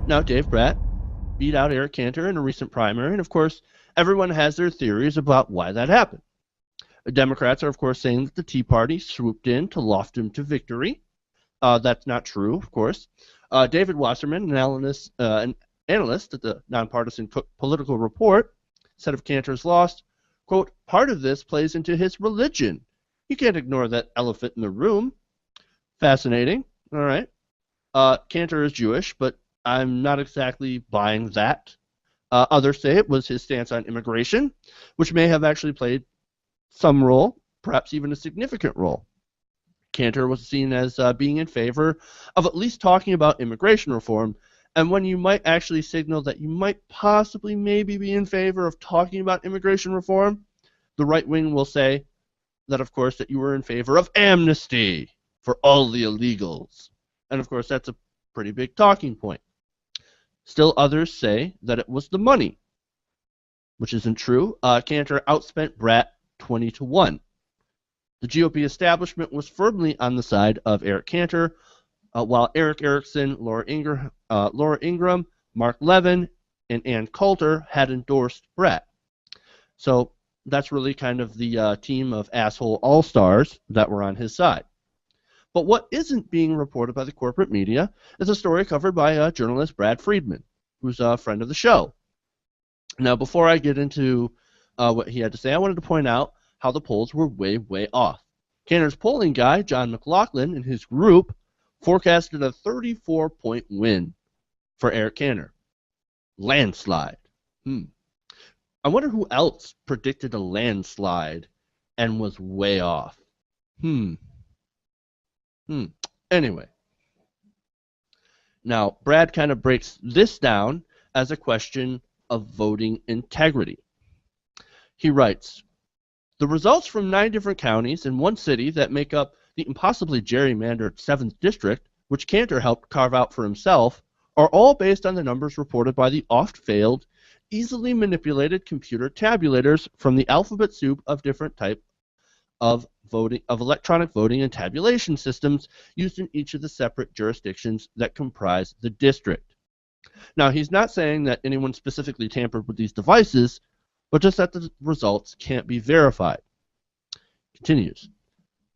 Now, Dave Bratt beat out Eric Cantor in a recent primary, and of course, everyone has their theories about why that happened. The Democrats are, of course, saying that the Tea Party swooped in to loft him to victory. That's not true, of course. David Wasserman, an analyst at the Nonpartisan Political Report, said of Cantor's loss, quote, part of this plays into his religion. You can't ignore that elephant in the room. Fascinating. All right. Cantor is Jewish, but I'm not exactly buying that. Others say it was his stance on immigration, which may have actually played some role, perhaps even a significant role. Cantor was seen as being in favor of at least talking about immigration reform, and when you might actually signal that you might possibly maybe be in favor of talking about immigration reform, the right wing will say that, of course, that you were in favor of amnesty for all the illegals. And, of course, that's a pretty big talking point. Still others say that it was the money, which isn't true. Cantor outspent Bratt 20-1. The GOP establishment was firmly on the side of Eric Cantor, while Eric Erickson, Laura Ingraham, Mark Levin, and Ann Coulter had endorsed Bratt. So that's really kind of the team of asshole all-stars that were on his side. But what isn't being reported by the corporate media is a story covered by journalist Brad Friedman, who's a friend of the show. Now, before I get into what he had to say, I wanted to point out how the polls were way, way off. Cantor's polling guy, John McLaughlin, and his group forecasted a 34-point win for Eric Cantor. Landslide. I wonder who else predicted a landslide and was way off. Anyway. Now, Brad kind of breaks this down as a question of voting integrity. He writes, the results from 9 different counties and 1 city that make up the impossibly gerrymandered 7th district, which Cantor helped carve out for himself, are all based on the numbers reported by the oft-failed, easily manipulated computer tabulators from the alphabet soup of different types of electronic voting and tabulation systems used in each of the separate jurisdictions that comprise the district. Now, he's not saying that anyone specifically tampered with these devices, but just that the results can't be verified. Continues.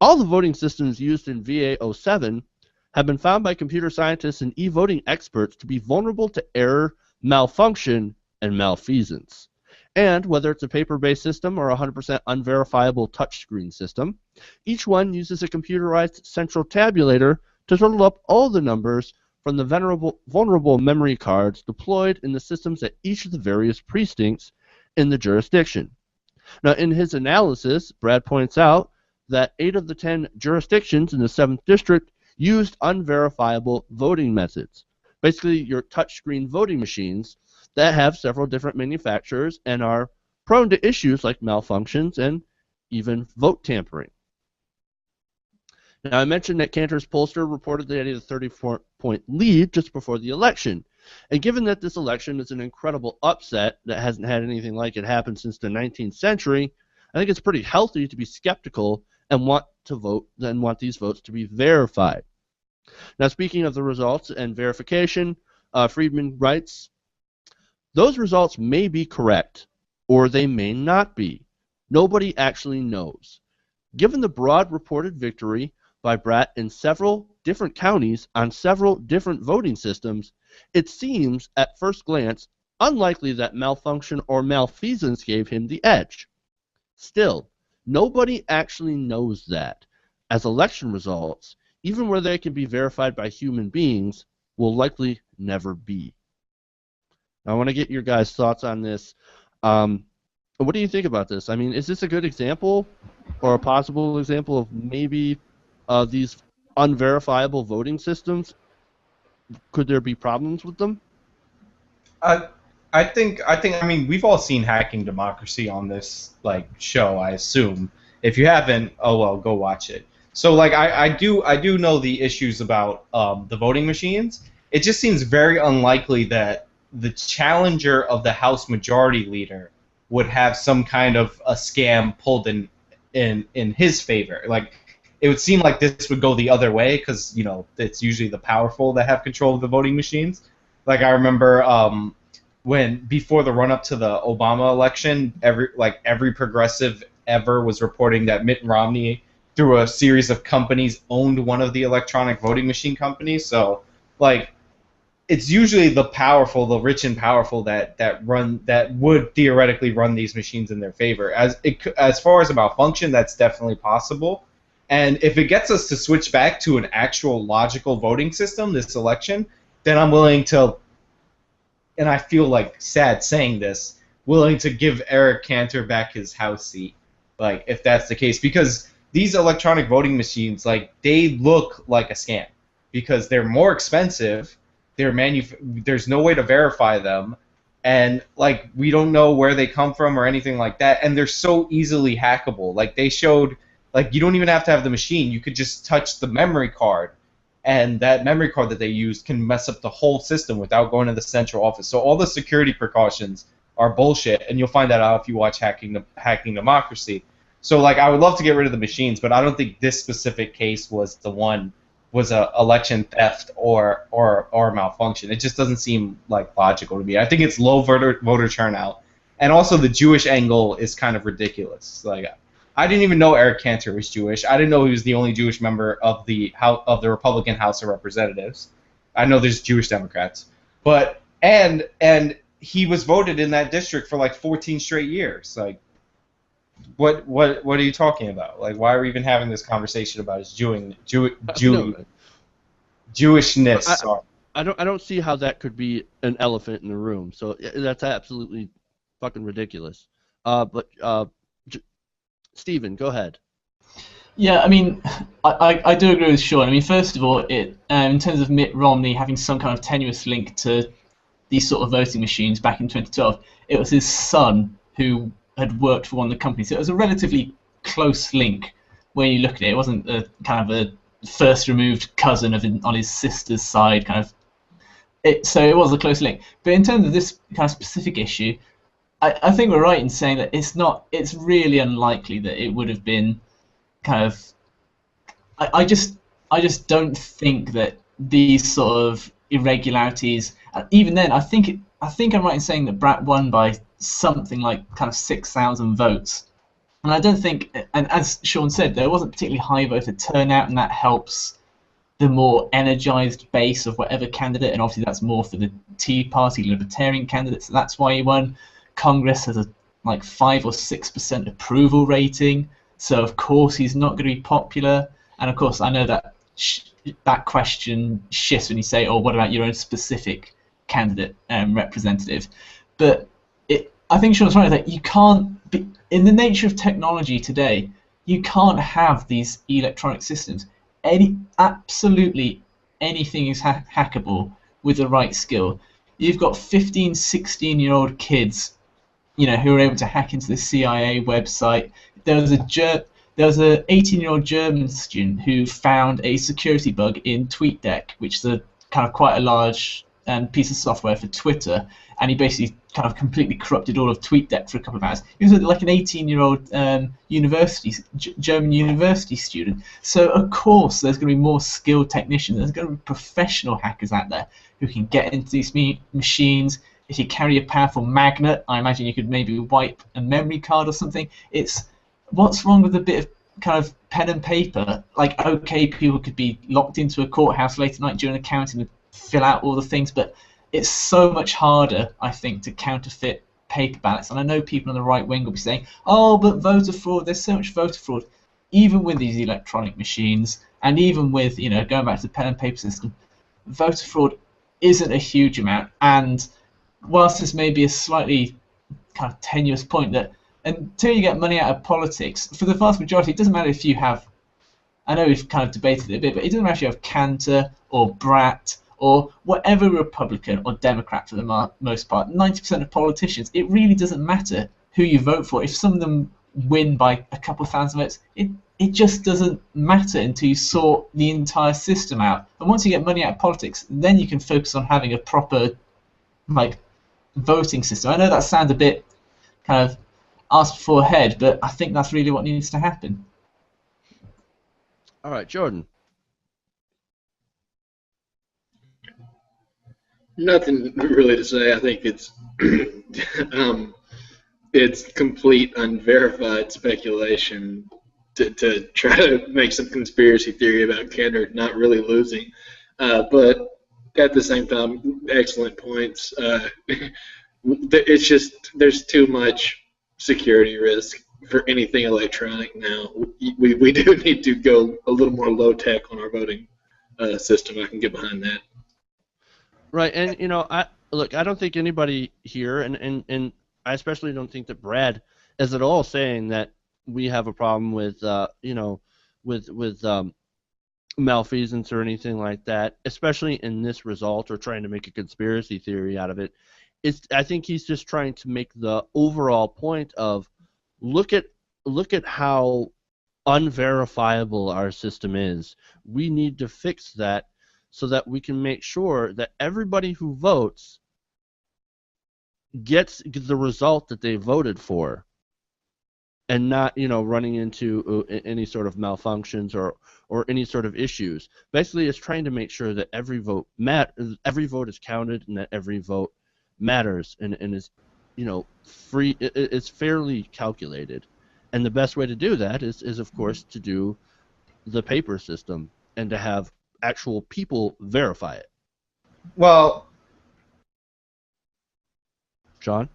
All the voting systems used in VA07 have been found by computer scientists and e-voting experts to be vulnerable to error, malfunction, and malfeasance. And whether it's a paper-based system or a 100% unverifiable touchscreen system, each one uses a computerized central tabulator to total up all the numbers from the vulnerable memory cards deployed in the systems at each of the various precincts in the jurisdiction. Now, in his analysis, Brad points out that 8 of the 10 jurisdictions in the 7th district used unverifiable voting methods, basically your touchscreen voting machines that have several different manufacturers and are prone to issues like malfunctions and even vote tampering. Now, I mentioned that Cantor's pollster reported that he had a 34-point lead just before the election. And given that this election is an incredible upset that hasn't had anything like it happen since the 19th century, I think it's pretty healthy to be skeptical and want these votes to be verified. Now, speaking of the results and verification, Friedman writes, those results may be correct, or they may not be. Nobody actually knows. Given the broad reported victory by Bratt in several different counties on several different voting systems, it seems at first glance unlikely that malfunction or malfeasance gave him the edge. Still, nobody actually knows that, as election results, even where they can be verified by human beings, will likely never be. I want to get your guys' thoughts on this. What do you think about this? I mean, is this a good example or a possible example of maybe these unverifiable voting systems? Could there be problems with them? I think. I mean, we've all seen Hacking Democracy on this show. I assume. If you haven't, oh well, go watch it. So I do know the issues about the voting machines. It just seems very unlikely that the challenger of the House Majority Leader would have some kind of a scam pulled in his favor. It would seem like this would go the other way because it's usually the powerful that have control of the voting machines. Like I remember when before the run up to the Obama election, every progressive ever was reporting that Mitt Romney, through a series of companies, owned one of the electronic voting machine companies. So like it's usually the powerful, the rich and powerful that would theoretically run these machines in their favor. As far as a malfunction, that's definitely possible. And if it gets us to switch back to an actual logical voting system this election, then I'm willing to, and I feel like sad saying this, willing to give Eric Cantor back his House seat, like if that's the case, because these electronic voting machines, like they look like a scam because they're more expensive. There's no way to verify them, and like we don't know where they come from or anything like that, and they're so easily hackable. Like they showed, like you don't even have to have the machine. You could just touch the memory card, and that memory card that they used can mess up the whole system without going to the central office. So all the security precautions are bullshit, and you'll find that out if you watch Hacking Democracy. So like I would love to get rid of the machines, but I don't think this specific case was a election theft or malfunction. It just doesn't seem like logical to me. I think it's low voter turnout, and also the Jewish angle is kind of ridiculous. Like I didn't even know Eric Cantor was Jewish. I didn't know he was the only Jewish member of the Republican House of Representatives. I know there's Jewish Democrats, but and he was voted in that district for like 14 straight years. Like what are you talking about? Like, why are we even having this conversation about his Jewishness? I don't see how that could be an elephant in the room. So that's absolutely fucking ridiculous. But Stephen, go ahead. Yeah, I mean, I do agree with Sean. I mean, first of all, in terms of Mitt Romney having some kind of tenuous link to these sort of voting machines back in 2012, it was his son who had worked for one of the companies. So it was a relatively close link when you look at it. It wasn't a kind of a first removed cousin on his sister's side kind of. So it was a close link. But in terms of this kind of specific issue, I think we're right in saying that it's really unlikely that it would have been kind of. I just don't think that these sort of irregularities. Even then, I think I'm right in saying that Bratt won by something like kind of 6,000 votes, and I don't think. And as Sean said, there wasn't particularly high voter turnout, and that helps the more energized base of whatever candidate. And obviously, that's more for the Tea Party Libertarian candidates. So that's why he won. Congress has a like 5 or 6% approval rating, so of course he's not going to be popular. And of course, I know that that question shifts when you say, "Oh, what about your own specific candidate representative?" But I think Sean's right that you can't be, in the nature of technology today, you can't have these electronic systems. Absolutely anything is hackable with the right skill. You've got 15, 16-year-old kids, who are able to hack into the CIA website. There was an 18-year-old German student who found a security bug in TweetDeck, which is a kind of quite a large piece of software for Twitter, and he basically kind of completely corrupted all of TweetDeck for a couple of hours. He was like an 18-year-old German university student. So of course there's going to be more skilled technicians. There's going to be professional hackers out there who can get into these machines. If you carry a powerful magnet, I imagine you could maybe wipe a memory card or something. What's wrong with a bit of kind of pen and paper? Like, okay, people could be locked into a courthouse late at night during accounting and fill out all the things, but it's so much harder, I think, to counterfeit paper ballots. And I know people on the right wing will be saying, "Oh, but voter fraud, there's so much voter fraud." Even with these electronic machines, and even with, going back to the pen and paper system, voter fraud isn't a huge amount. And whilst this may be a slightly kind of tenuous point, that until you get money out of politics, for the vast majority, it doesn't matter if you have, I know we've kind of debated it a bit, but it doesn't matter if you have Cantor or Bratt or whatever Republican or Democrat for the most part, 90% of politicians, it really doesn't matter who you vote for. If some of them win by a couple of thousand votes, it just doesn't matter until you sort the entire system out. And once you get money out of politics, then you can focus on having a proper voting system. I know that sounds a bit kind of asked before head, but I think that's really what needs to happen. All right, Jordan. Nothing really to say. I think it's it's complete unverified speculation to try to make some conspiracy theory about Cantor not really losing. But at the same time, excellent points. It's just there's too much security risk for anything electronic now. We do need to go a little more low tech on our voting system. I can get behind that. Right, and I don't think anybody here, and I especially don't think that Brad is at all saying that we have a problem with with malfeasance or anything like that, especially in this result, or trying to make a conspiracy theory out of it. I think he's just trying to make the overall point of look at how unverifiable our system is. We need to fix that so that we can make sure that everybody who votes gets the result that they voted for, and not running into any sort of malfunctions or any sort of issues. Basically, it's trying to make sure that every vote is counted and that every vote matters and is free. It's fairly calculated, and the best way to do that is of course to do the paper system and to have actual people verify it. Well, John?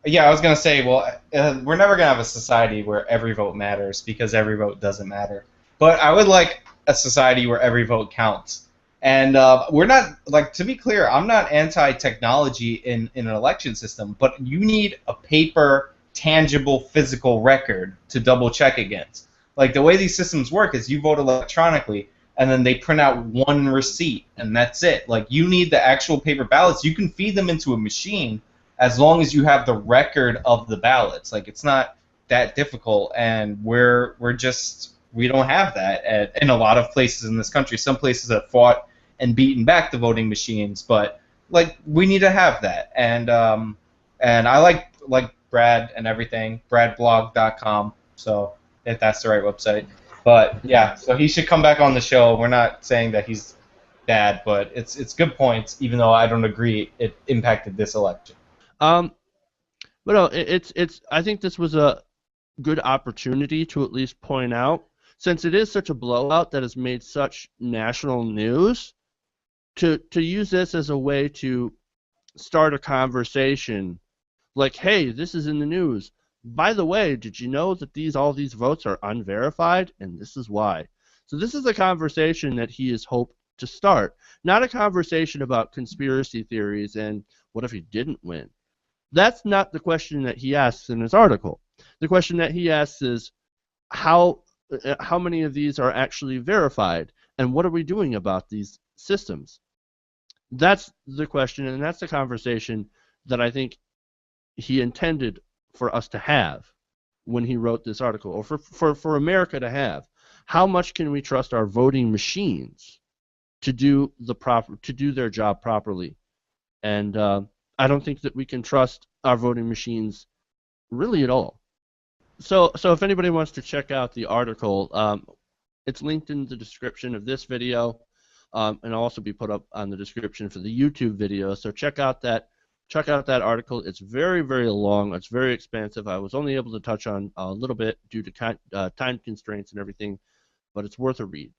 yeah, I was gonna say, well, we're never gonna have a society where every vote matters because every vote doesn't matter. But I would like a society where every vote counts. And we're not, like, to be clear, I'm not anti-technology in an election system, but you need a paper, tangible, physical record to double check against. Like, the way these systems work is you vote electronically, and then they print out one receipt, and that's it. Like, you need the actual paper ballots. You can feed them into a machine as long as you have the record of the ballots. Like, it's not that difficult, and we don't have that in a lot of places in this country. Some places have fought and beaten back the voting machines, but like we need to have that. And I like Brad and everything, bradblog.com. So if that's the right website. But yeah, so he should come back on the show. We're not saying that he's bad, but it's good points, even though I don't agree it impacted this election. But no, it's. I think this was a good opportunity to at least point out, since it is such a blowout that has made such national news, to use this as a way to start a conversation, like, hey, this is in the news. By the way, did you know that all these votes are unverified, and this is why? So this is a conversation that he has hoped to start, not a conversation about conspiracy theories and what if he didn't win. That's not the question that he asks in his article. The question that he asks is how many of these are actually verified, and what are we doing about these systems? That's the question, and that's the conversation that I think he intended for us to have when he wrote this article, or for America to have. How much can we trust our voting machines to do their job properly? And I don't think that we can trust our voting machines really at all. So if anybody wants to check out the article, it's linked in the description of this video, and it'll also be put up on the description for the YouTube video. So check out that article. It's very, very long. It's very expansive. I was only able to touch on a little bit due to time constraints and everything, but it's worth a read.